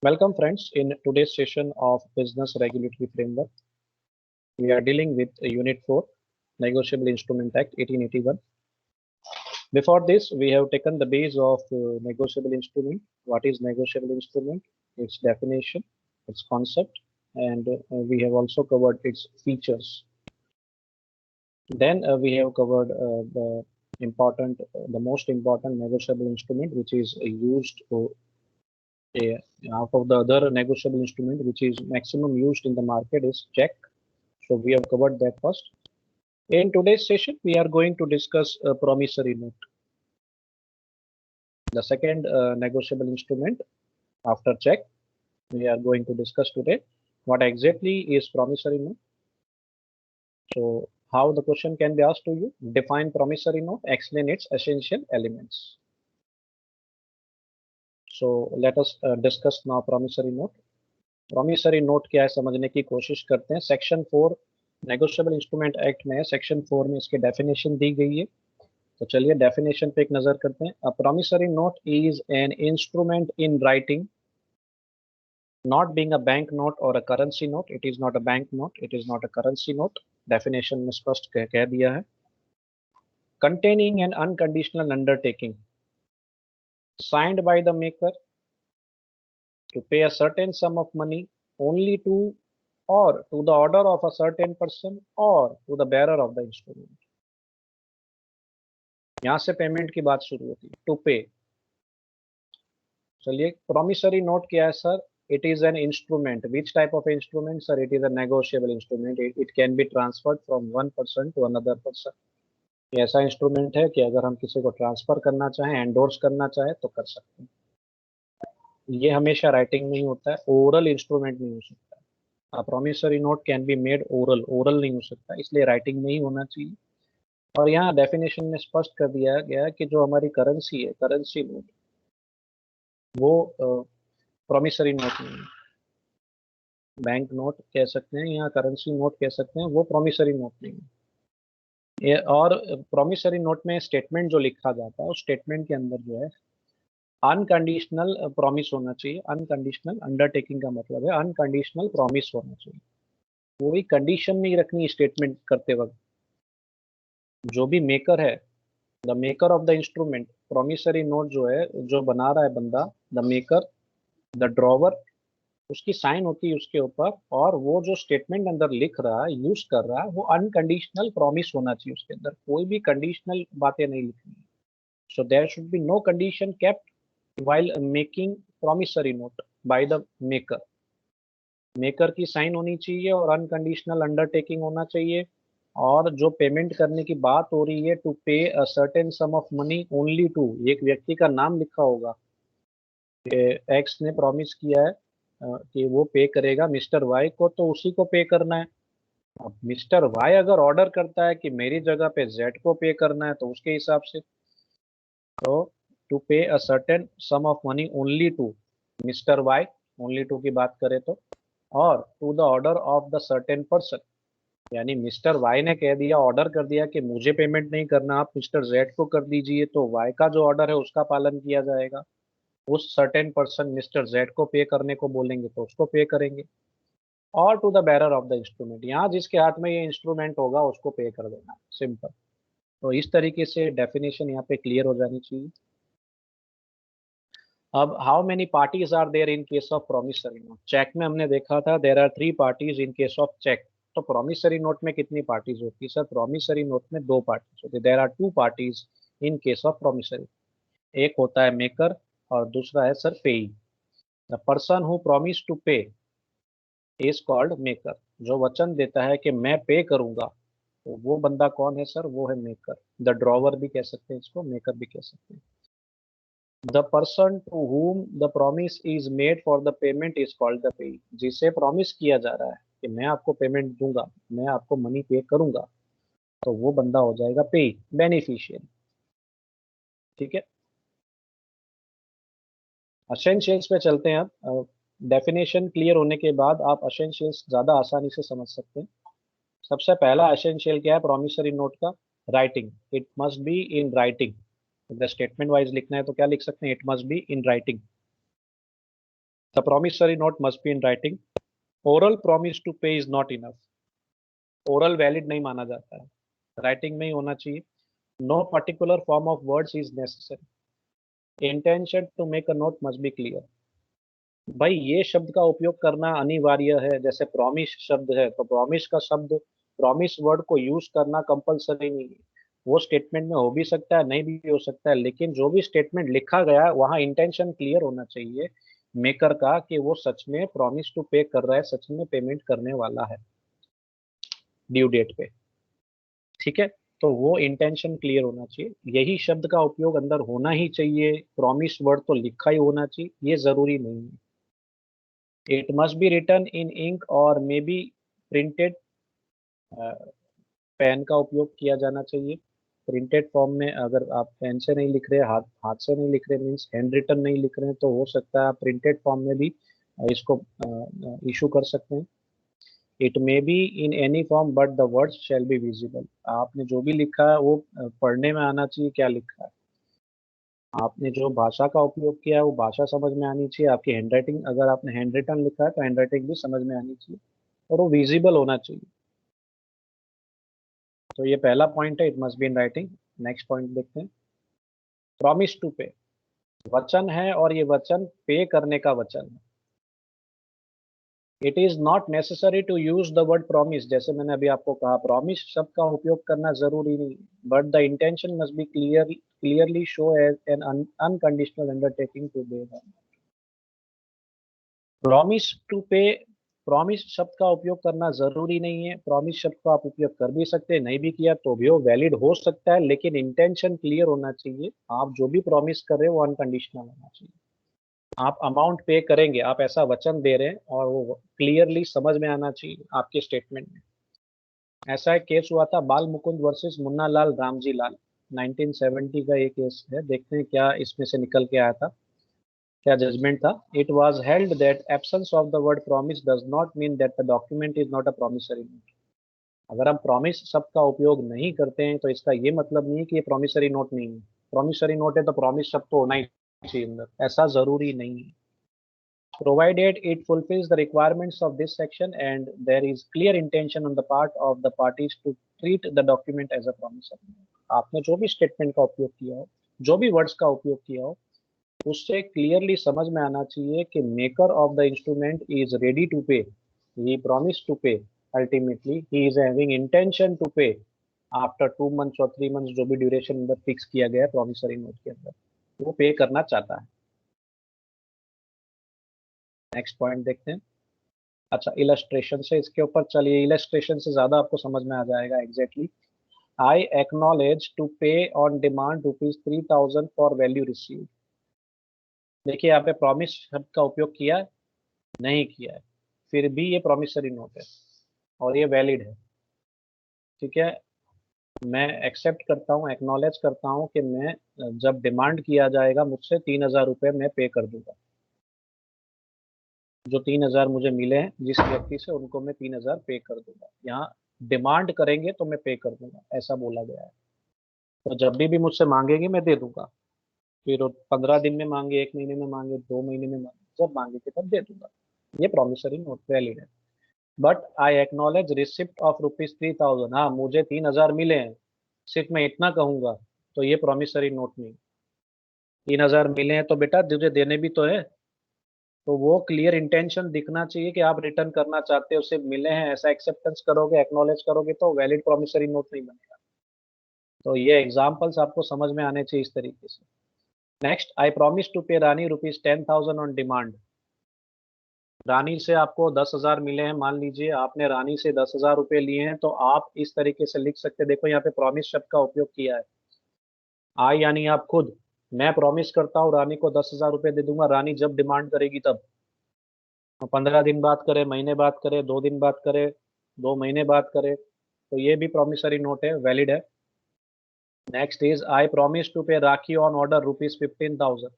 Welcome friends. In today's session of Business Regulatory Framework, we are dealing with Unit 4, Negotiable Instrument Act 1881. Before this, we have taken the base of negotiable instrument. What is negotiable instrument? Its definition, its concept, and we have also covered its features. Then we have covered the most important negotiable instrument, which is used to out of the other negotiable instrument, which is maximum used in the market, is check. So we have covered that first. In today's session, we are going to discuss a promissory note, the second negotiable instrument after check. We are going to discuss today what exactly is promissory note. So how the question can be asked to you: define promissory note, explain its essential elements. So let us discuss now promissory note. Promissory note क्या है समझने की कोशिश करते हैं। Section 4 negotiable instrument act में section 4 में इसकी डेफिनेशन दी गई है। तो चलिए डेफिनेशन पे एक नजर करते हैं। A promissory note is an instrument in writing, not being a bank note और a currency note. It is not a bank note, it is not a currency note. Definition में स्पष्ट कह दिया है। Containing an unconditional undertaking signed by the maker to pay a certain sum of money only to or to the order of a certain person or to the bearer of the instrument. यहां से payment की बात शुरू होती है, to पे। चलिए promissory note क्या है sir? It is an instrument. Which type of instrument sir? It is a negotiable instrument. It can be transferred from one person to another person. ये ऐसा इंस्ट्रूमेंट है कि अगर हम किसी को ट्रांसफर करना चाहें, एंडोर्स करना चाहें तो कर सकते हैं। ये हमेशा राइटिंग में ही होता है, ओरल इंस्ट्रूमेंट नहीं हो सकता। Promissory note can be made oral, oral नहीं हो सकता, इसलिए राइटिंग में ही होना चाहिए। और यहाँ डेफिनेशन में स्पष्ट कर दिया गया कि जो हमारी करेंसी है, करेंसी नोट, वो प्रॉमिसरी नोट नहीं है। बैंक नोट कह सकते हैं या करेंसी नोट कह सकते हैं, वो प्रॉमिसरी नोट नहीं है। और प्रॉमिसरी नोट में स्टेटमेंट जो लिखा जाता है, उस स्टेटमेंट के अंदर जो है अनकंडीशनल प्रॉमिस होना चाहिए। अनकंडीशनल अंडरटेकिंग का मतलब है अनकंडीशनल प्रॉमिस होना चाहिए। कोई कंडीशन नहीं रखनी स्टेटमेंट करते वक्त। जो भी मेकर है, the maker of the instrument, promissory note जो है, जो बना रहा है बंदा, द मेकर, द ड्रॉवर, उसकी साइन होती है उसके ऊपर। और वो जो स्टेटमेंट अंदर लिख रहा है, यूज कर रहा है, वो अनकंडीशनल प्रॉमिस होना चाहिए। उसके अंदर कोई भी कंडीशनल बातें नहीं लिखनी। So there should be no condition kept while making promissory note by the maker. Maker की साइन होनी चाहिए और अनकंडीशनल अंडरटेकिंग होना चाहिए। और जो पेमेंट करने की बात हो रही है, to pay a certain sum of money only to, एक व्यक्ति का नाम लिखा होगा। एक्स ने प्रॉमिस किया है कि वो पे करेगा मिस्टर वाई को, तो उसी को पे करना है। अब मिस्टर वाई अगर ऑर्डर करता है कि मेरी जगह पे जेड को पे करना है, तो उसके हिसाब से तो to pay a certain sum of money only to mister Y, only to की बात करें तो, और to the order of the certain person, यानी मिस्टर वाई ने कह दिया, ऑर्डर कर दिया कि मुझे पेमेंट नहीं करना, आप मिस्टर जेड को कर दीजिए, तो वाई का जो ऑर्डर है उसका पालन किया जाएगा। उस सर्टेन पर्सन मिस्टर जेड को पे करने को बोलेंगे तो उसको पे करेंगे। और to the bearer of the instrument, यहाँ जिसके हाथ में ये इंस्ट्रूमेंट होगा उसको पे कर देना, सिंपल। तो इस तरीके से डेफिनेशन यहाँ पे क्लियर हो जानी चाहिए। अब how many parties are there in case of promissory note? Cheque में हमने देखा था there are 3 parties in case of cheque. तो प्रॉमिसरी नोट में कितनी पार्टीज होती है सर? प्रॉमिसरी नोट में 2 पार्टीज होती है। There are 2 parties in case of promissory. एक होता है मेकर और दूसरा है sir payee. The person who promise to pay is called maker. जो वचन देता है कि मैं पे करूंगा, तो वो बंदा कौन है सर? वो है मेकर। द ड्रॉवर भी कह सकते हैं इसको, मेकर भी कह सकते हैं। The person to whom the promise is made for the payment is called the payee. जिसे प्रॉमिस किया जा रहा है कि मैं आपको पेमेंट दूंगा, मैं आपको मनी पे करूंगा, तो वो बंदा हो जाएगा पे, बेनिफिशियरी। ठीक है, असेंशियल्स पे चलते हैं अब। डेफिनेशन क्लियर होने के बाद आप असेंशियल्स ज्यादा आसानी से समझ सकते हैं। सबसे पहला एसेंशियल क्या है प्रॉमिसरी नोट का? Writing. It must be in writing. अगर स्टेटमेंट वाइज लिखना है तो क्या लिख सकते हैं? It must be in writing. The promissory note must be in writing. Oral promise to pay is not enough. Oral valid नहीं माना जाता है, राइटिंग में ही होना चाहिए. No particular form of words is necessary. Intention to make a note must be clear. भाई ये शब्द का उपयोग करना अनिवार्य है. जैसे प्रॉमिस शब्द है तो प्रॉमिस का शब्द, प्रॉमिस वर्ड को यूज करना कंपलसरी नहीं है. वो स्टेटमेंट में हो भी सकता है, नहीं भी हो सकता है, लेकिन जो भी स्टेटमेंट लिखा गया है वहाँ इंटेंशन क्लियर होना चाहिए मेकर का कि वो सच में प्रॉमिस टू पे कर रहा है, सच में पेमेंट करने वाला है ड्यू डेट पे. ठीक है, तो वो इंटेंशन क्लियर होना चाहिए. यही शब्द का उपयोग अंदर होना ही चाहिए. प्रॉमिस वर्ड तो लिखा ही होना चाहिए, ये जरूरी नहीं है. It must be written in ink और मे बी प्रिंटेड. पेन का उपयोग किया जाना चाहिए. प्रिंटेड फॉर्म में अगर आप पेन से नहीं लिख रहे, हाथ हाथ से नहीं लिख रहे, मीन्स हैंड रिटन नहीं लिख रहे हैं, तो हो सकता है आप प्रिंटेड फॉर्म में भी इसको इशू कर सकते हैं. It may be in any form but the words shall be visible. आपने जो भी लिखा है वो पढ़ने में आना चाहिए क्या लिखा है. आपने जो भाषा का उपयोग किया है वो भाषा समझ में आनी चाहिए. आपकी हैंड राइटिंग, अगर आपने हैंड रिटन लिखा है तो हैंड राइटिंग भी समझ में आनी चाहिए और वो विजिबल होना चाहिए. तो ये पहला पॉइंट है, it must be in writing. Next point देखते हैं. प्रॉमिस टू पे वचन है और ये वचन पे करने का वचन है. It is not necessary to use the word promise. जैसे मैंने अभी आपको कहा प्रॉमिस शब्द का उपयोग करना जरूरी नहीं, but the intention must be clearly show as an unconditional undertaking to pay. Promise to pay, promise शब्द का उपयोग करना जरूरी नहीं है. प्रॉमिस शब्द का आप उपयोग कर भी सकते हैं, नहीं भी किया तो भी वो वैलिड हो सकता है, लेकिन इंटेंशन क्लियर होना चाहिए. आप जो भी प्रॉमिस कर रहे हो वो अनकंडीशनल होना चाहिए. आप अमाउंट पे करेंगे, आप ऐसा वचन दे रहे हैं और वो क्लियरली समझ में आना चाहिए आपके स्टेटमेंट में. ऐसा एक केस हुआ था, बाल मुकुंद वर्सेस मुन्ना लाल रामजी लाल. 1970 का ये केस है. देखते हैं क्या इसमें से निकल के आया था, क्या जजमेंट था. It was held that absence of the word promise does not mean that the document is not a promissory note. अगर हम प्रॉमिस शब्द का उपयोग नहीं करते हैं तो इसका ये मतलब नहीं है कि ये प्रॉमिसरी नोट नहीं है. प्रॉमिसरी नोट है तो प्रॉमिस शब्द तो होना ही चाहिए अंदर, ऐसा जरूरी नहीं है. Provided it fulfills the requirements of this section and there is clear intention on the part of the parties to treat the document as a promissory note. आपने जो भी स्टेटमेंट का उपयोग किया हो, जो भी वर्ड्स का उपयोग किया हो, उससे क्लियरली समझ में आना चाहिए कि maker of the instrument is ready to pay, he promise to pay, ultimately he is having intention to pay after 2 months और 3 मंथ्स, जो भी ड्यूरेशन अंदर फिक्स किया गया है प्रॉमिसरी नोट के अंदर, वो पे करना चाहता है. नेक्स्ट पॉइंट देखते हैं. अच्छा, इलस्ट्रेशन से इसके ऊपर चलिए, इलस्ट्रेशन से ज्यादा आपको समझ में आ जाएगा एग्जैक्टली. आई एक्नॉलेज टू पे on demand ₹3,000 for value receive. देखिए यहाँ पे प्रॉमिस शब्द का उपयोग किया है, नहीं किया है, फिर भी ये प्रॉमिसरी नोट है और ये वैलिड है. ठीक है, मैं एक्सेप्ट करता हूँ, एक्नॉलेज करता हूँ कि मैं जब डिमांड किया जाएगा मुझसे 3,000 रुपये मैं पे कर दूंगा. जो 3,000 मुझे मिले हैं जिस व्यक्ति से, उनको मैं 3,000 पे कर दूंगा. यहाँ डिमांड करेंगे तो मैं पे कर दूंगा, ऐसा बोला गया है. तो जब भी मुझसे मांगेंगे मैं दे दूंगा. फिर 15 दिन में मांगे, 1 महीने में मांगे, 2 महीने में मांगे, जब मांगेंगे तब दे दूंगा. ये प्रॉमिसरी नोट वैलिड है. But I acknowledge receipt of ₹3,000. हाँ, मुझे 3,000 मिले हैं, सिर्फ मैं इतना कहूंगा तो ये प्रॉमिसरी नोट नहीं. 3,000 मिले हैं तो बेटा तुझे देने भी तो है, तो वो क्लियर इंटेंशन दिखना चाहिए कि आप रिटर्न करना चाहते हो, सिर्फ मिले हैं ऐसा एक्सेप्टेंस करोगे, एक्नॉलेज करोगे तो वैलिड प्रॉमिसरी नोट नहीं बनेगा. तो ये एग्जांपल्स आपको समझ में आने चाहिए इस तरीके से. नेक्स्ट, आई प्रॉमिस टू पे रानी ₹10,000 ऑन डिमांड. रानी से आपको 10,000 मिले हैं, मान लीजिए आपने रानी से 10,000 रुपये लिए हैं, तो आप इस तरीके से लिख सकते हैं. देखो यहाँ पे प्रॉमिस शब्द का उपयोग किया है. आई यानी आप खुद, मैं प्रॉमिस करता हूँ रानी को 10,000 रुपये दे दूंगा, रानी जब डिमांड करेगी तब. 15 दिन बात करे, महीने बात करे, 2 दिन बात करे, 2 महीने बात करे, तो ये भी प्रॉमिसरी नोट है, वैलिड है. Next is I promise to pay Rakhi on order ₹15,000.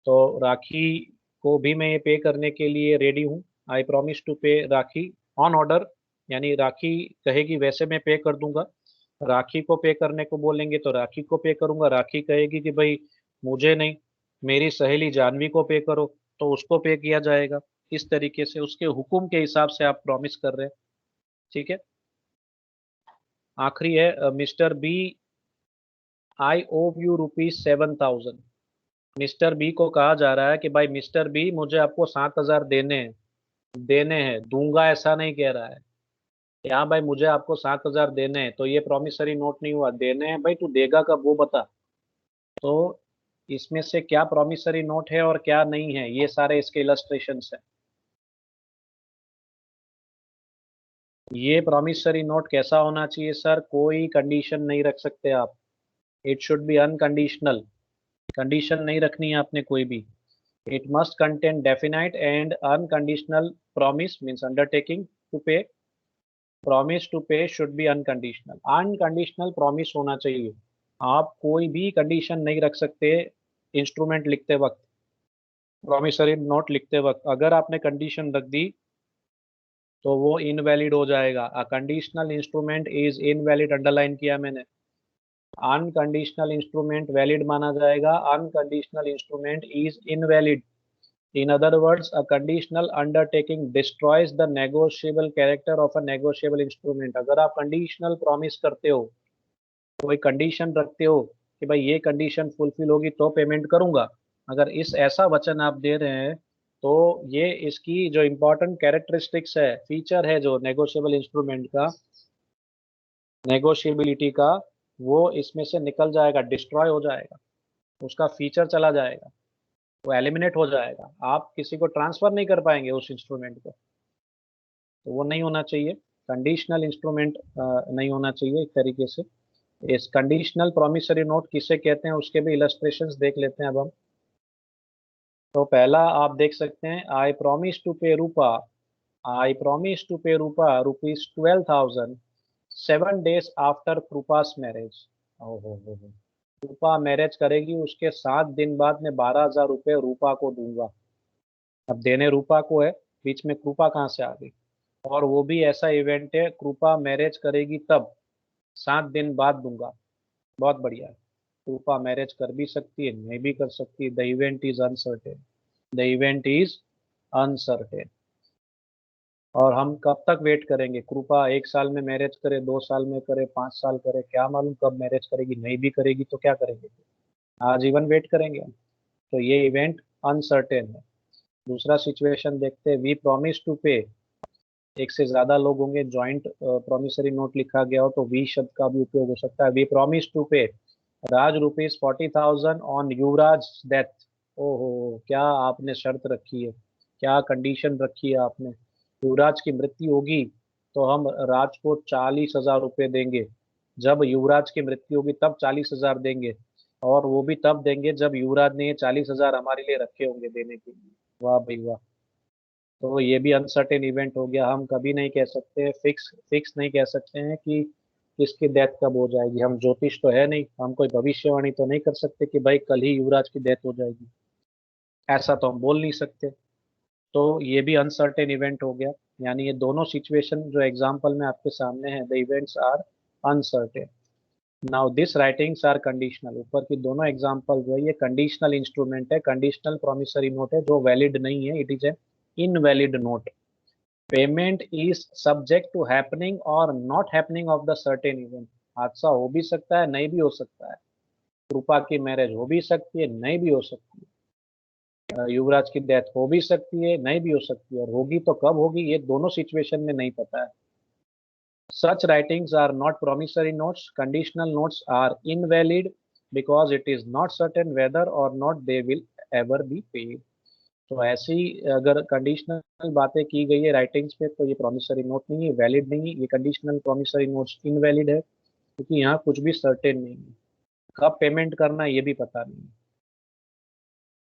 तो राखी को भी मैं ये पे करने के लिए रेडी हूँ. आई promise to pay Rakhi on order, यानी राखी कहेगी वैसे मैं पे कर दूंगा. राखी को पे करने को बोलेंगे तो राखी को पे करूंगा. राखी कहेगी कि भाई मुझे नहीं, मेरी सहेली जानवी को पे करो, तो उसको पे किया जाएगा। इस तरीके से उसके हुक्म के हिसाब से आप प्रॉमिस कर रहे हैं। ठीक है। आखिरी है मिस्टर बी, आई ओव यू ₹7,000। मिस्टर बी को कहा जा रहा है कि भाई मिस्टर बी, मुझे आपको 7,000 देने हैं। देने हैं, दूंगा ऐसा नहीं कह रहा है। यहाँ भाई मुझे आपको 7,000 देने हैं, तो ये प्रॉमिसरी नोट नहीं हुआ। देने हैं भाई, तू देगा कब वो बता। तो इसमें से क्या प्रॉमिसरी नोट है और क्या नहीं है, ये सारे इसके इलस्ट्रेशंस है। ये प्रॉमिसरी नोट कैसा होना चाहिए सर? कोई कंडीशन नहीं रख सकते आप। It should be unconditional. Condition नहीं रखनी है आपने कोई भी। It must contain definite and unconditional promise, means undertaking to pay. Promise to pay should be unconditional. Unconditional promise होना चाहिए। आप कोई भी कंडीशन नहीं रख सकते इंस्ट्रूमेंट लिखते वक्त, प्रॉमिसरी नोट लिखते वक्त। अगर आपने कंडीशन रख दी तो वो इनवैलिड हो जाएगा। A conditional instrument is invalid, underline किया मैंने। अनकंडीशनल इंस्ट्रूमेंट वैलिड माना जाएगा, unconditional instrument is invalid. In other words, a conditional undertaking destroys the negotiable character of a negotiable instrument। अगर आप conditional promise करते हो, कोई कंडीशन रखते हो कि भाई ये कंडीशन फुलफिल होगी तो पेमेंट करूंगा, अगर इस ऐसा वचन आप दे रहे हैं, तो ये इसकी जो इम्पोर्टेंट कैरेक्टरिस्टिक्स है, फीचर है जो नेगोशिएबल इंस्ट्रूमेंट का, नेगोशिएबिलिटी का, वो इसमें से निकल जाएगा, डिस्ट्रॉय हो जाएगा। उसका फीचर चला जाएगा, वो एलिमिनेट हो जाएगा। आप किसी को ट्रांसफर नहीं कर पाएंगे उस इंस्ट्रूमेंट को। तो वो नहीं होना चाहिए। कंडीशनल इंस्ट्रूमेंट नहीं होना चाहिए एक तरीके से। इस कंडीशनल प्रॉमिसरी नोट किसे कहते हैं उसके भी इलस्ट्रेशंस देख लेते हैं अब हम। तो पहला आप देख सकते हैं, आई प्रॉमिस टू पे रूपा, आई प्रॉमिस टू पे रूपा ₹12,000 7 days आफ्टर कृपास मैरिज। ओहो हो। रूपा मैरिज करेगी, उसके 7 दिन बाद मैं ₹12,000 रूपा को दूंगा। अब देने रूपा को है, बीच में कृपा कहाँ से आ गई? और वो भी ऐसा इवेंट है, कृपा मैरिज करेगी तब, 7 दिन बाद दूंगा। बहुत बढ़िया है। रूपा मैरिज कर भी सकती है, नहीं भी कर सकती। The event is uncertain, the event is uncertain. और हम कब तक वेट करेंगे? कृपा 1 साल में मैरिज करे, 2 साल में करे, 5 साल करे, क्या मालूम कब मैरिज करेगी। नहीं भी करेगी तो क्या करेंगे? आजीवन वेट करेंगे हम। तो ये इवेंट अनसर्टेन है। दूसरा सिचुएशन देखते हैं, वी प्रॉमिस टू पे। एक से ज्यादा लोग होंगे, जॉइंट प्रॉमिसरी नोट लिखा गया हो तो वी शब्द का भी उपयोग हो सकता है। वी प्रॉमिस टू पे राज ₹40,000 ऑन युवराज डेथ। ओहो, क्या आपने शर्त रखी है, क्या कंडीशन रखी है आपने? युवराज की मृत्यु होगी तो हम राज को ₹40,000 देंगे। जब युवराज की मृत्यु होगी तब 40,000 देंगे। और वो भी तब देंगे जब युवराज ने ये 40,000 हमारे लिए रखे होंगे देने के लिए। वाह भाई वाह। तो ये भी अनसर्टेन इवेंट हो गया। हम कभी नहीं कह सकते, फिक्स फिक्स नहीं कह सकते हैं कि किसकी डेथ कब हो जाएगी। हम ज्योतिष तो है नहीं, हम कोई भविष्यवाणी तो नहीं कर सकते कि भाई कल ही युवराज की डेथ हो जाएगी। ऐसा तो हम बोल नहीं सकते। तो ये भी अनसर्टेन इवेंट हो गया। यानी ये दोनों सिचुएशन जो एग्जाम्पल में आपके सामने है, the events are uncertain. Now this writings are conditional. ऊपर की दोनों एग्जाम्पल जो है ये कंडीशनल इंस्ट्रूमेंट है, कंडीशनल प्रॉमिसरी नोट है जो वैलिड नहीं है, it is a invalid note. Payment is subject to happening or not happening of the certain event. हादसा हो भी सकता है, नहीं भी हो सकता है। रूपा की मैरिज हो भी सकती है, नहीं भी हो सकती है। युवराज की डेथ हो भी सकती है, नहीं भी हो सकती है। और होगी तो कब होगी, ये दोनों सिचुएशन में नहीं पता है। Such writings are not promissory notes. Conditional notes are invalid because it is not certain whether or not they will ever be paid. तो ऐसी अगर कंडीशनल बातें की गई है राइटिंग्स पे तो ये प्रॉमिसरी नोट नहीं है, वैलिड नहीं है। ये कंडीशनल प्रॉमिसरी नोट्स इनवैलिड है क्योंकि यहाँ कुछ भी सर्टेन नहीं है। कब पेमेंट करना है ये भी पता नहीं है।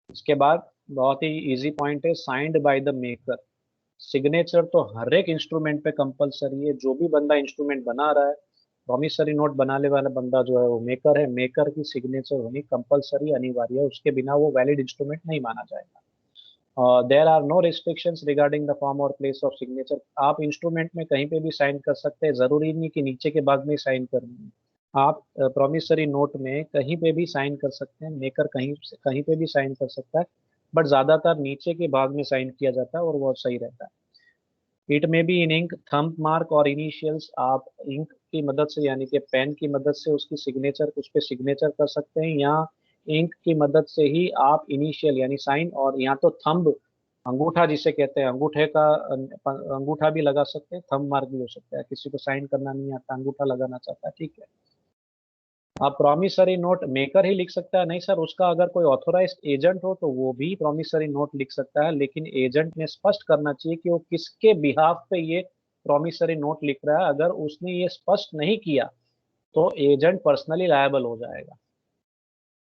इसके बाद बहुत ही इजी पॉइंट है, signed by the maker. Signature तो हर एक इंस्ट्रूमेंट पे कंपलसरी है। जो भी बंदा इंस्ट्रूमेंट बना रहा है, प्रॉमिसरी नोट बनाने वाला बंदा जो है वो मेकर है। मेकर की सिग्नेचर होनी कंपलसरी, अनिवार्य है। उसके बिना वो वैलिड इंस्ट्रूमेंट नहीं माना जाएगा। There are no restrictions regarding the form और प्लेस ऑफ सिग्नेचर। आप इंस्ट्रूमेंट में कहीं पे भी साइन कर सकते हैं, जरूरी नहीं कि नीचे के भाग में साइन करनी है। आप प्रॉमिसरी नोट में कहीं पे भी साइन कर सकते हैं, मेकर कहीं पे भी साइन कर सकता है। बट ज्यादातर नीचे के भाग में साइन किया जाता है और वो सही रहता है। It may be in ink, thumb mark और इनिशियल्स, आप इंक की मदद से यानी कि पेन की मदद से उसकी सिग्नेचर उस पर सिग्नेचर कर सकते हैं, या इंक की मदद से ही आप इनिशियल यानी साइन, और या तो थंब अंगूठा जिसे कहते हैं, अंगूठे का अंगूठा भी लगा सकते हैं, थंब मार्क भी हो सकता है, किसी को साइन करना नहीं आता अंगूठा लगाना चाहता है, ठीक है। आप प्रॉमिसरी नोट मेकर ही लिख सकता है, नहीं सर उसका अगर कोई ऑथोराइज्ड एजेंट हो तो वो भी प्रॉमिसरी नोट लिख सकता है, लेकिन एजेंट ने स्पष्ट करना चाहिए कि वो किसके बिहाफ पे ये प्रॉमिसरी नोट लिख रहा है। अगर उसने ये स्पष्ट नहीं किया तो एजेंट पर्सनली लायबल हो जाएगा।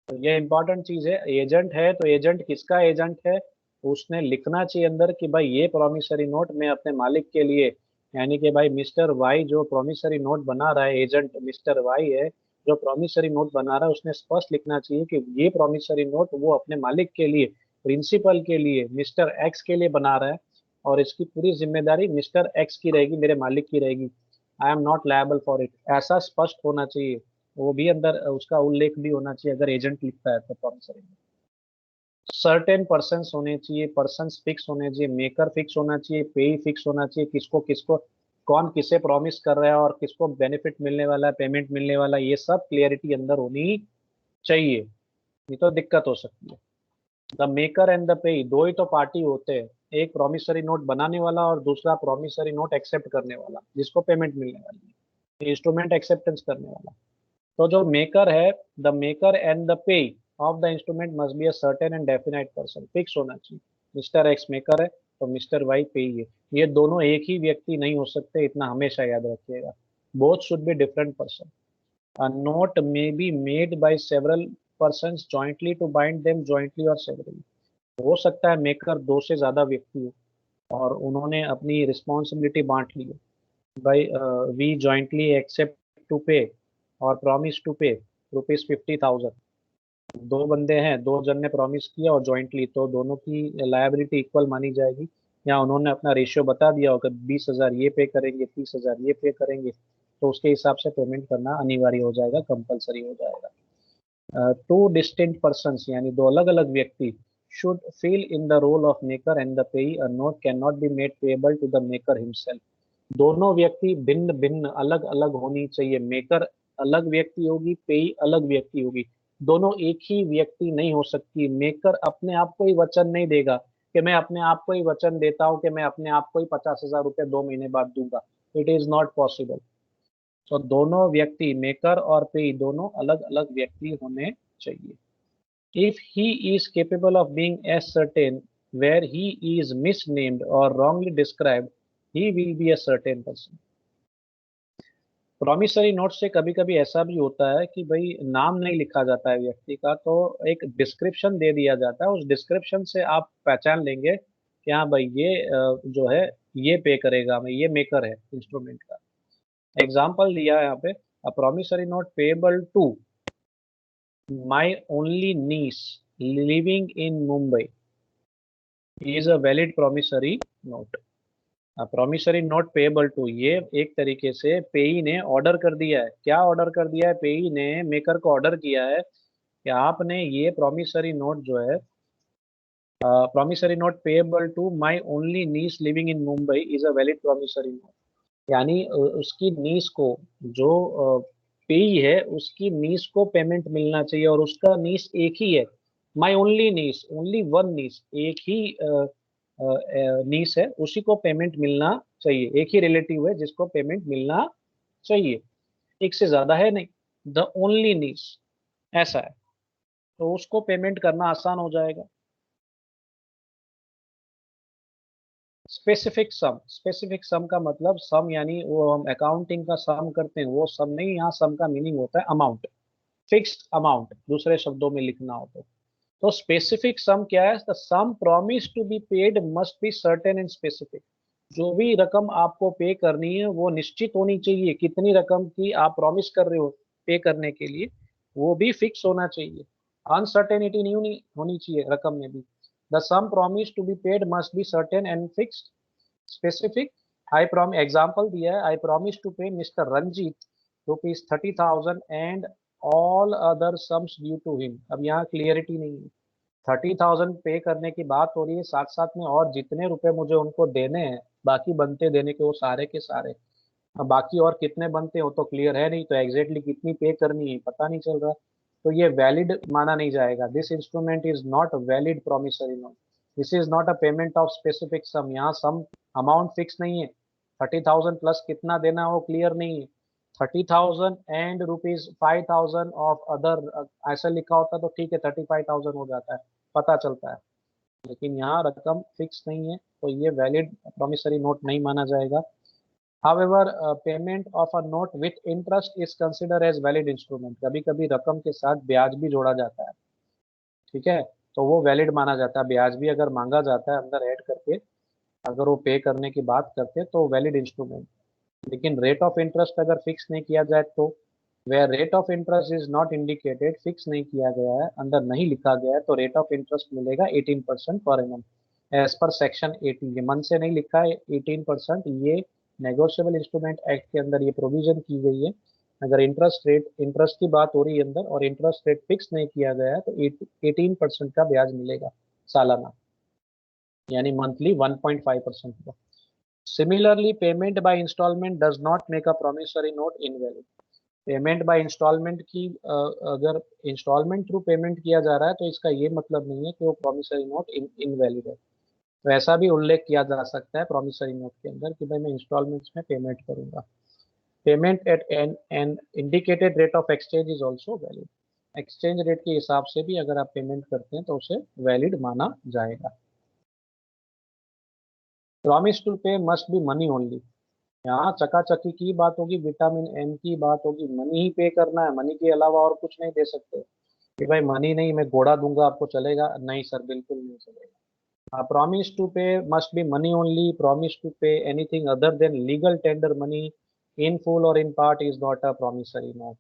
तो ये इंपॉर्टेंट चीज है, एजेंट है तो एजेंट किसका एजेंट है, उसने लिखना चाहिए अंदर कि भाई ये प्रॉमिसरी नोट मैं अपने मालिक के लिए, यानी कि भाई मिस्टर वाई जो प्रॉमिसरी नोट बना रहा है, एजेंट मिस्टर वाई है जो प्रॉमिसरी नोट बना रहा है, उसने स्पष्ट लिखना चाहिए कि ये प्रॉमिसरी नोट वो अपने मालिक के लिए, प्रिंसिपल के लिए, मिस्टर एक्स के लिए बना रहा है, और इसकी पूरी जिम्मेदारी मिस्टर एक्स की रहेगी, मेरे मालिक की रहेगी। I am not liable for it, ऐसा स्पष्ट होना चाहिए। वो भी अंदर उसका उल्लेख भी होना चाहिए अगर एजेंट लिखता है तो प्रॉमिसरी में। सर्टेन पर्सन्स होने चाहिए, पर्सन्स फिक्स होने चाहिए, मेकर फिक्स होना चाहिए, पे फिक्स होना चाहिए, किसको किसको कौन किसे प्रॉमिस कर रहा है और किसको बेनिफिट मिलने वाला है, पेमेंट मिलने वाला है, ये सब क्लियरिटी अंदर होनी चाहिए, नहीं तो दिक्कत हो सकती है। The maker and the pay, दो ही तो पार्टी होते हैं, एक प्रॉमिसरी नोट बनाने वाला और दूसरा प्रॉमिसरी नोट एक्सेप्ट करने वाला, जिसको पेमेंट मिलने वाली है, इंस्ट्रूमेंट एक्सेप्टेंस करने वाला। तो जो मेकर है, the maker and the pay of the instrument must be a certain and definite person, fix होना चाहिए। मिस्टर एक्स मेकर है तो मिस्टर वाई पे है, ये दोनों एक ही व्यक्ति नहीं हो सकते, इतना हमेशा याद रखिएगा। Both should be different person. A note may be made by several persons jointly to bind them jointly और severally। हो सकता है मेकर दो से ज्यादा व्यक्ति हो और उन्होंने अपनी रिस्पॉन्सिबिलिटी बांट ली है, भाई वी जॉइंटली एक्सेप्ट टू पे और प्रॉमिस टू पे ₹50,000। दो बंदे हैं, दो जन ने प्रॉमिस किया और जॉइंटली, तो दोनों की लायबिलिटी इक्वल मानी जाएगी। या उन्होंने अपना रेशियो बता दिया होगा 20,000 ये पे करेंगे, 30,000 ये पे करेंगे, तो उसके हिसाब से पेमेंट करना अनिवार्य हो जाएगा, कंपलसरी हो जाएगा। टू डिस्टिंक्ट पर्सन यानी दो अलग अलग व्यक्ति should fill in the role of maker and the payee, a note can not be made payable to the maker himself. दोनों व्यक्ति भिन्न भिन्न अलग अलग होनी चाहिए, मेकर अलग व्यक्ति होगी, पेई अलग व्यक्ति होगी, दोनों एक ही व्यक्ति नहीं हो सकती। मेकर अपने आप को ही वचन नहीं देगा कि मैं अपने आप को ही वचन देता हूं कि मैं अपने आप को ही 50,000 रुपये 2 महीने बाद दूंगा, इट इज नॉट पॉसिबल। तो दोनों व्यक्ति मेकर और पेई दोनों अलग अलग व्यक्ति होने चाहिए। If he is capable of being as certain where he is misnamed or wrongly described, he will be a certain person. Promissory note से कभी कभी ऐसा भी होता है कि भाई नाम नहीं लिखा जाता है व्यक्ति का, तो एक डिस्क्रिप्शन दे दिया जाता है, उस डिस्क्रिप्शन से आप पहचान लेंगे कि हाँ भाई ये जो है ये पे करेगा, मैं ये मेकर है इंस्ट्रूमेंट का। एग्जाम्पल दिया है यहाँ पे, a promissory note payable to my only niece living in Mumbai is a valid promissory note. Promissory note payable to, ये एक तरीके से पेई ने ऑर्डर कर दिया है, क्या ऑर्डर कर दिया है, पेई ने मेकर को ऑर्डर किया है कि आपने ये प्रॉमिसरी नोट जो है, promissory note payable to my only niece living in Mumbai is a valid promissory note, यानी उसकी नीस को, जो पेई है उसकी नीस को पेमेंट मिलना चाहिए, और उसका नीस एक ही है, my only niece, only one niece, एक ही नीस है, उसी को पेमेंट मिलना चाहिए, एक ही रिलेटिव है जिसको पेमेंट मिलना चाहिए, एक से ज्यादा है नहीं, द ओनली नीस ऐसा है, तो उसको पेमेंट करना आसान हो जाएगा। स्पेसिफिक सम का मतलब, सम यानी वो हम अकाउंटिंग का सम करते हैं वो सम नहीं, यहाँ सम का मीनिंग होता है अमाउंट, फिक्स्ड अमाउंट दूसरे शब्दों में लिखना हो तो स्पेसिफिक सम क्या है, the sum promise to be paid must be certain and specific. जो भी रकम आपको पे करनी है वो निश्चित होनी चाहिए, कितनी रकम की आप प्रॉमिस कर रहे हो पे करने के लिए, वो भी फिक्स होना चाहिए, अनसर्टेनिटी नहीं होनी चाहिए रकम में भी। The sum promise to be paid must be certain and fixed specific. I from example दिया है, I promise to pay mister Ranjeet ₹30,000 and all other sums due to him. अब यहाँ क्लियरिटी नहीं है, 30,000 पे करने की बात हो रही है, साथ साथ में और जितने रुपए मुझे उनको देने हैं, बाकी बनते देने के वो सारे के सारे। अब बाकी और कितने बनते हो तो क्लियर है नहीं, तो एग्जैक्टली कितनी पे करनी है पता नहीं चल रहा, तो ये वैलिड माना नहीं जाएगा। This instrument is not valid promissory note. This is not a payment of specific sum. यहाँ सम अमाउंट फिक्स नहीं है, 30,000 प्लस कितना देना है वो क्लियर नहीं है। 30,000 एंड रुपीज 5,000 ऑफ अदर, ऐसा लिखा होता तो ठीक है, 35,000 हो जाता है, पता चलता है। लेकिन यहाँ रकम फिक्स नहीं है, तो ये वैलिड प्रोमिसरी नोट नहीं माना जाएगा। However, payment of a note with interest is considered as valid instrument। कभी कभी रकम के साथ ब्याज भी जोड़ा जाता है, ठीक है, तो वो वैलिड माना जाता है। ब्याज भी अगर मांगा जाता है अंदर ऐड करके, अगर वो पे करने की बात करते हैं तो वैलिड इंस्ट्रूमेंट। लेकिन रेट ऑफ इंटरेस्ट अगर फिक्स नहीं किया जाए तो, where rate of interest is not indicated, fix नहीं किया गया है, अंदर नहीं लिखा गया है, तो रेट ऑफ इंटरेस्ट मिलेगा 18% per annum as per section 80। ये मन से नहीं लिखा है 18%, ये नेगोशिएबल इंस्ट्रूमेंट एक्ट के अंदर ये प्रोविजन की गई है। अगर इंटरेस्ट की बात हो रही है अंदर और इंटरेस्ट रेट फिक्स नहीं किया गया है, तो 18% का ब्याज मिलेगा सालाना, यानी मंथली 1.5% का। Similarly payment by instalment does not make a promissory note invalid. Payment by instalment की अगर इंस्टॉलमेंट थ्रू पेमेंट किया जा रहा है तो इसका ये मतलब नहीं है कि वो प्रॉमिसरी नोट इनवैलिड है। तो ऐसा भी उल्लेख किया जा सकता है प्रॉमिसरी नोट के अंदर कि भाई मैं इंस्टॉलमेंट्स में पेमेंट करूंगा। Payment at an indicated rate of exchange is also valid. Exchange rate के हिसाब से भी अगर आप पेमेंट करते हैं तो उसे वैलिड माना जाएगा। Promise to pay must be money only. यहाँ चकाचकी की बात होगी, विटामिन एम की बात होगी, मनी ही पे करना है, मनी के अलावा और कुछ नहीं दे सकते कि भाई मनी नहीं मैं घोड़ा दूंगा आपको चलेगा, नहीं सर बिल्कुल नहीं चलेगा। Promise to pay must be money only. Promise to pay anything other than legal tender money in full or in part is not a promissory note.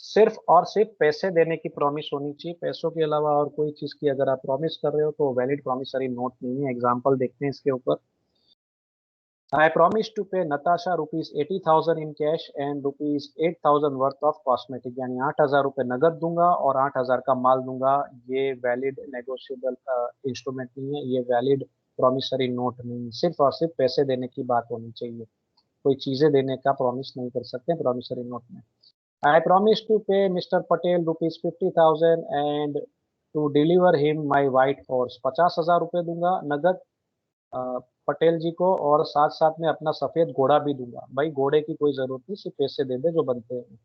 सिर्फ और सिर्फ पैसे देने की प्रॉमिस होनी चाहिए, पैसों के अलावा और कोई चीज की अगर आप प्रॉमिस कर रहे हो तो वैलिड प्रॉमिसरी नोट नहीं है। एग्जाम्पल देखते हैं इसके ऊपर। I promise to pay Natasha rupees 80,000 in cash and rupees 8,000 worth of cosmetic। यानी 8,000 रुपये नगद दूंगा और 8,000 का माल दूंगा। ये वैलिड नेगोशिएबल इंस्ट्रूमेंट नहीं है, ये वैलिड प्रॉमिसरी नोट नहीं है। सिर्फ और सिर्फ पैसे देने की बात होनी चाहिए, कोई चीजें देने का प्रॉमिस नहीं कर सकते प्रॉमिसरी नोट में। I promise to pay Mr. Patel rupees 50,000 and to deliver him my white horse। 50,000 रुपये दूंगा नगद अ, पटेल जी को, और साथ साथ में अपना सफेद घोड़ा भी दूंगा। भाई घोड़े की कोई जरूरत नहीं, सिर्फ पैसे दे दे जो बनते हैं।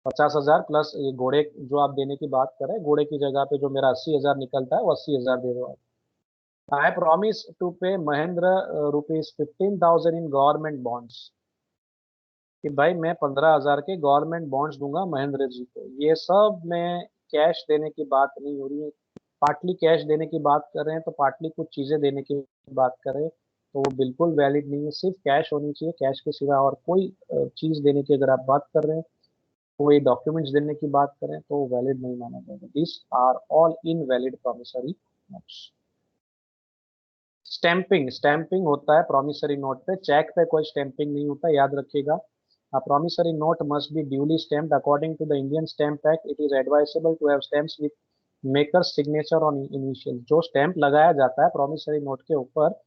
50,000 प्लस ये घोड़े जो आप देने की बात कर रहे हैं, घोड़े की जगह पे जो मेरा 80,000 निकलता है वो 80,000 दे दो आप। आई प्रॉमिस टू पे Mahendra rupees 15,000 in government bonds. कि भाई मैं 15,000 के गवर्नमेंट बॉन्ड्स दूंगा महेंद्र जी को। ये सब में कैश देने की बात नहीं हो रही है। पार्टली कैश देने की बात कर रहे हैं तो पार्टली कुछ चीजें देने की बात कर रहे हैं, तो वो बिल्कुल वैलिड नहीं है। सिर्फ कैश होनी चाहिए, कैश के सिवा और कोई चीज देने की अगर आप बात कर रहे हैं, कोई डॉक्यूमेंट्स देने की बात करें तो वैलिड नहीं माना जाएगा। This are all invalid promissory notes. Stamping, stamping होता है प्रोमिसरी नोट पे, चेक पे कोई स्टैंपिंग नहीं होता, याद रखिएगा। A promissory note must be duly stamped according to the Indian Stamp Act. It is advisable to have stamps with maker's signature on initial। जो स्टैंप लगाया जाता है प्रोमिसरी नोट के ऊपर,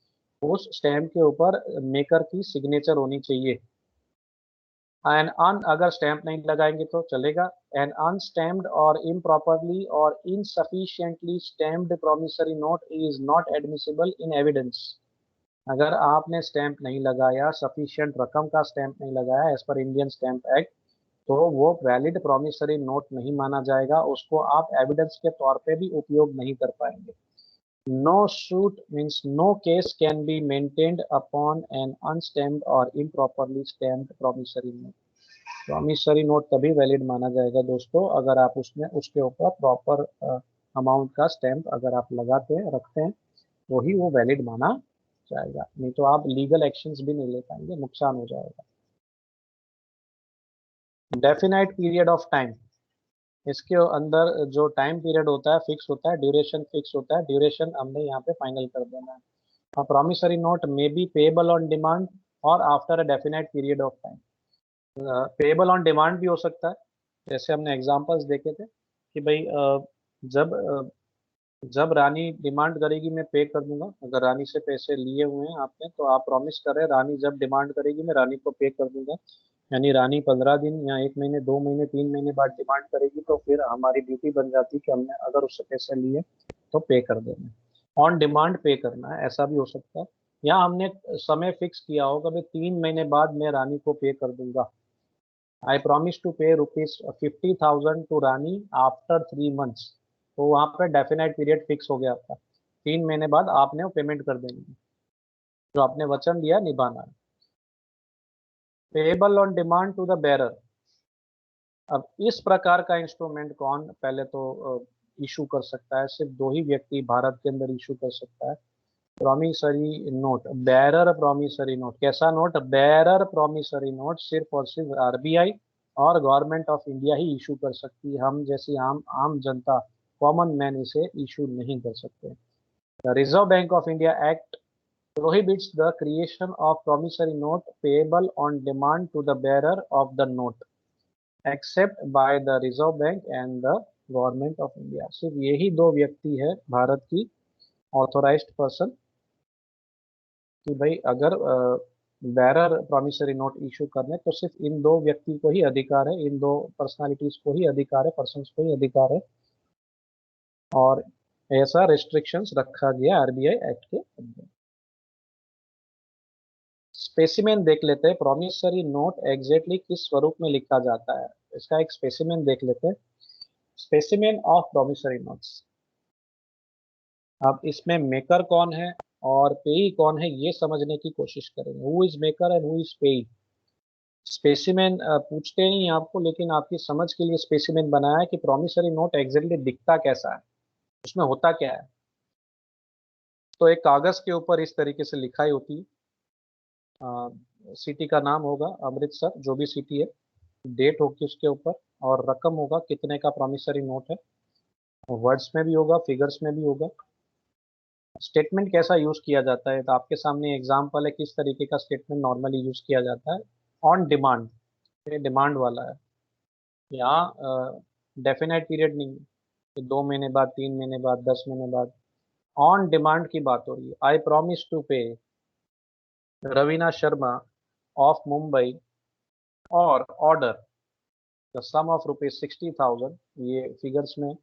उस स्टैंप के ऊपर मेकर की सिग्नेचर होनी चाहिए। एंड अन अगर स्टैंप नहीं लगाएंगे तो चलेगा। N unstamped or improperly or insufficiently stamped promissory note is not admissible in evidence. अगर आपने स्टैंप नहीं लगाया, सफिशिएंट रकम का स्टैंप नहीं लगाया as per Indian stamp act, तो वो वैलिड प्रॉमिसरी नोट नहीं माना जाएगा। उसको आप एविडेंस के तौर पे भी उपयोग नहीं कर पाएंगे। No suit means no case can be maintained upon an unstamped or improperly stamped promissory note. Promissory note तभी वैलिड माना जाएगा दोस्तों अगर आप उसमें उसके ऊपर प्रॉपर अमाउंट का स्टैंप अगर आप लगाते हैं, रखते हैं, तो ही वो वैलिड माना जाएगा। नहीं तो आप लीगल एक्शंस भी नहीं ले पाएंगे, नुकसान हो जाएगा। डेफिनाइट पीरियड ऑफ टाइम, इसके अंदर जो टाइम पीरियड होता है फिक्स होता है, ड्यूरेशन फिक्स होता है, ड्यूरेशन हमने यहाँ पे फाइनल कर देना है। Promissory note may be payable on demand or after a definite period of time. Payable on demand भी हो सकता है, जैसे हमने एग्जांपल्स देखे थे कि भाई जब जब रानी डिमांड करेगी मैं पे कर दूंगा। अगर रानी से पैसे लिए हुए हैं आपने तो आप प्रॉमिस कर रहे हैं रानी जब डिमांड करेगी मैं रानी को पे कर दूंगा। यानी रानी 15 दिन या 1 महीने 2 महीने 3 महीने बाद डिमांड करेगी तो फिर हमारी ड्यूटी बन जाती कि हमने अगर उससे पैसे लिए तो पे कर देना। ऑन डिमांड पे करना है, ऐसा भी हो सकता है। या हमने समय फिक्स किया होगा भाई 3 महीने बाद मैं रानी को पे कर दूंगा। आई प्रॉमिस टू पे ₹50,000 टू रानी आफ्टर 3 मंथ्स। तो वहां पर डेफिनेट पीरियड फिक्स हो गया आपका, 3 महीने बाद आपने वो पेमेंट कर देनी है। जो आपने वचन दिया निभाना है। Payable on demand to the bearer. अब इस प्रकार का इंस्ट्रूमेंट कौन पहले तो इशू कर सकता है? सिर्फ दो ही व्यक्ति भारत के अंदर इशू कर सकता है। Promissory note, bearer promissory note. कैसा नोट? बेरर प्रॉमिसरी नोट सिर्फ और सिर्फ आरबीआई और government of India he issue कर सकती है। हम जैसी आम आम जनता, कॉमन मैन इसे इशू नहीं कर सकते। The reserve bank of India act prohibits the creation of promissory note payable on demand to the bearer of the note except by the Reserve Bank and the government of India. सिर्फ यही दो व्यक्ति है भारत की authorised person कि भाई अगर bearer promissory note issue करने तो सिर्फ इन दो व्यक्ति को ही अधिकार है, इन दो पर्सनालिटीज को ही अधिकार है, पर्सन को ही अधिकार है। और ऐसा रिस्ट्रिक्शंस रखा गया आरबीआई एक्ट के अंदर। स्पेसिमेन देख लेते हैं, प्रॉमिसरी नोट एग्जैक्टली किस स्वरूप में लिखा जाता है। इसका एक स्पेसिमेन देख लेते हैं। Specimen of promissory notes. अब इसमें मेकर कौन है और पेई कौन है ये समझने की कोशिश करेंगे। Who is maker and who is पेई। स्पेसिमेन पूछते नहीं आपको, लेकिन आपकी समझ के लिए स्पेसिमेन बनाया है कि प्रॉमिसरी नोट एग्जैक्टली दिखता कैसा है, उसमें होता क्या है। तो एक कागज के ऊपर इस तरीके से लिखाई होती है। सिटी का नाम होगा अमृतसर, जो भी सिटी है, डेट होगी उसके ऊपर और रकम होगा कितने का प्रॉमिसरी नोट है। वर्ड्स में भी होगा, फिगर्स में भी होगा। स्टेटमेंट कैसा यूज किया जाता है तो आपके सामने एग्जांपल है किस तरीके का स्टेटमेंट नॉर्मली यूज किया जाता है। ऑन डिमांड, ये डिमांड वाला है। यहाँ डेफिनेट पीरियड नहीं है कि 2 महीने बाद, 3 महीने बाद, 10 महीने बाद। ऑन डिमांड की बात हो रही है। आई प्रॉमिस टू पे रवीना शर्मा ऑफ मुंबई और ऑर्डर द सम ऑफ ₹60,000। ये फिगर्स में,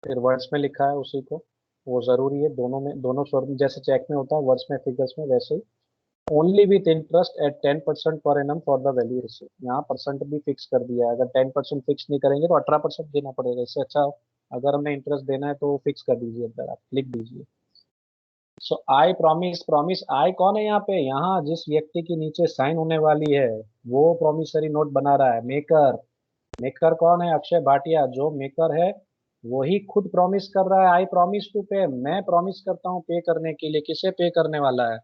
फिर वर्ड्स में लिखा है उसी को। वो जरूरी है, दोनों में, दोनों स्वरूप में, जैसे चेक में होता है वर्ड्स में फिगर्स में वैसे ही। Only with interest at 10% per annum for the value receive. यहाँ परसेंट भी फिक्स कर दिया है। अगर 10% फिक्स नहीं करेंगे तो 18% देना पड़ेगा। इससे अच्छा अगर हमें इंटरेस्ट देना है तो फिक्स कर दीजिए, अंदर आप लिख दीजिए। सो आई प्रॉमिस, प्रॉमिस आई कौन है यहाँ पे? यहाँ जिस व्यक्ति के नीचे साइन होने वाली है वो प्रॉमिसरी नोट बना रहा है, मेकर। मेकर कौन है? अक्षय भाटिया। जो मेकर है वही खुद प्रॉमिस कर रहा है। आई प्रॉमिस टू पे, मैं प्रॉमिस करता हूँ पे करने के लिए। किसे पे करने वाला है?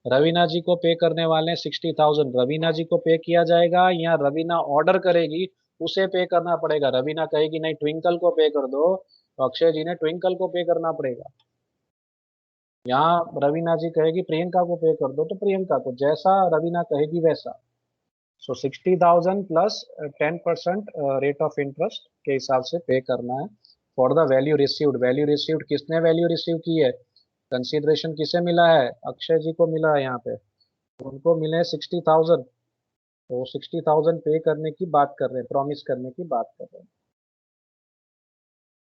रवीना जी को पे करने वाले हैं 60,000। रवीना जी को पे किया जाएगा या रवीना ऑर्डर करेगी उसे पे करना पड़ेगा? रवीना कहेगी नहीं ट्विंकल को पे कर दो तो अक्षय जी ने ट्विंकल को पे करना पड़ेगा। यहाँ रवीना जी कहेगी प्रियंका को पे कर दो तो प्रियंका को, जैसा रवीना कहेगी वैसा। सो 60,000 प्लस 10% रेट ऑफ इंटरेस्ट के हिसाब से पे करना है for the value received. Value received किसने वैल्यू रिसीव की है? कंसिडरेशन किसे मिला है? अक्षय जी को मिला है यहाँ पे। उनको मिले 60,000। तो 60,000 पे करने की बात कर रहे हैं, प्रॉमिस करने की बात कर रहे हैं।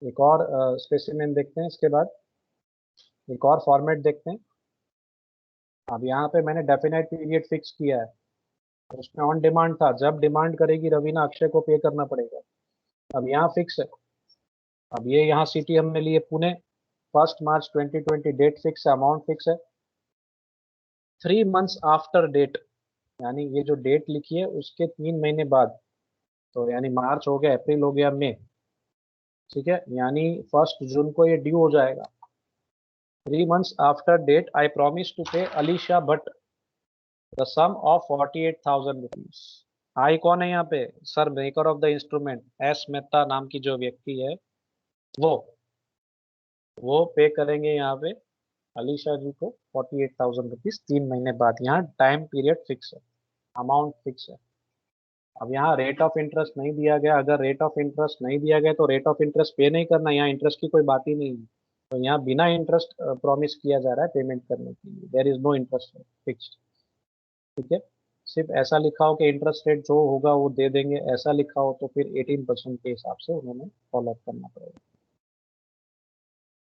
एक और स्पेसिमेन देखते हैं इसके बाद। एक और फॉर्मेट देखते हैं। अब यहाँ पे मैंने डेफिनेट पीरियड फिक्स किया है। उसमें ऑन डिमांड था, जब डिमांड करेगी रवीना अक्षय को पे करना पड़ेगा। अब यहाँ फिक्स है। अब ये यहाँ सिटी हमने लिए पुणे, 1 मार्च 2020, डेट फिक्स है, अमाउंट फिक्स है। 3 मंथ्स आफ्टर डेट, यानी ये जो डेट लिखी है उसके 3 महीने बाद। तो यानी मार्च हो गया, अप्रैल हो गया, मई, ठीक है, यानी 1 जून को ये ड्यू हो जाएगा। 3 months after date I promise to pay Alisha Bhatt the sum of 48,000 rupees. I कौन है यहाँ पे? Sir, maker of the instrument S Mehta नाम की जो व्यक्ति है वो वो पे करेंगे यहाँ पे अलीशा जी को 48,000 रुपीज 3 महीने बाद। यहाँ टाइम पीरियड फिक्स है, अमाउंट फिक्स है। अब यहाँ रेट ऑफ इंटरेस्ट नहीं दिया गया। अगर रेट ऑफ इंटरेस्ट नहीं दिया गया तो रेट ऑफ इंटरेस्ट पे नहीं करना, यहाँ इंटरेस्ट की कोई बात ही नहीं है। तो यहाँ बिना इंटरेस्ट प्रॉमिस किया जा रहा है पेमेंट करने के लिए, there is no interest fixed. ठीक है, सिर्फ ऐसा लिखा हो कि इंटरेस्ट रेट जो होगा वो दे देंगे, ऐसा लिखा हो तो फिर 18% के हिसाब से उन्होंने फॉलो अप करना पड़ेगा।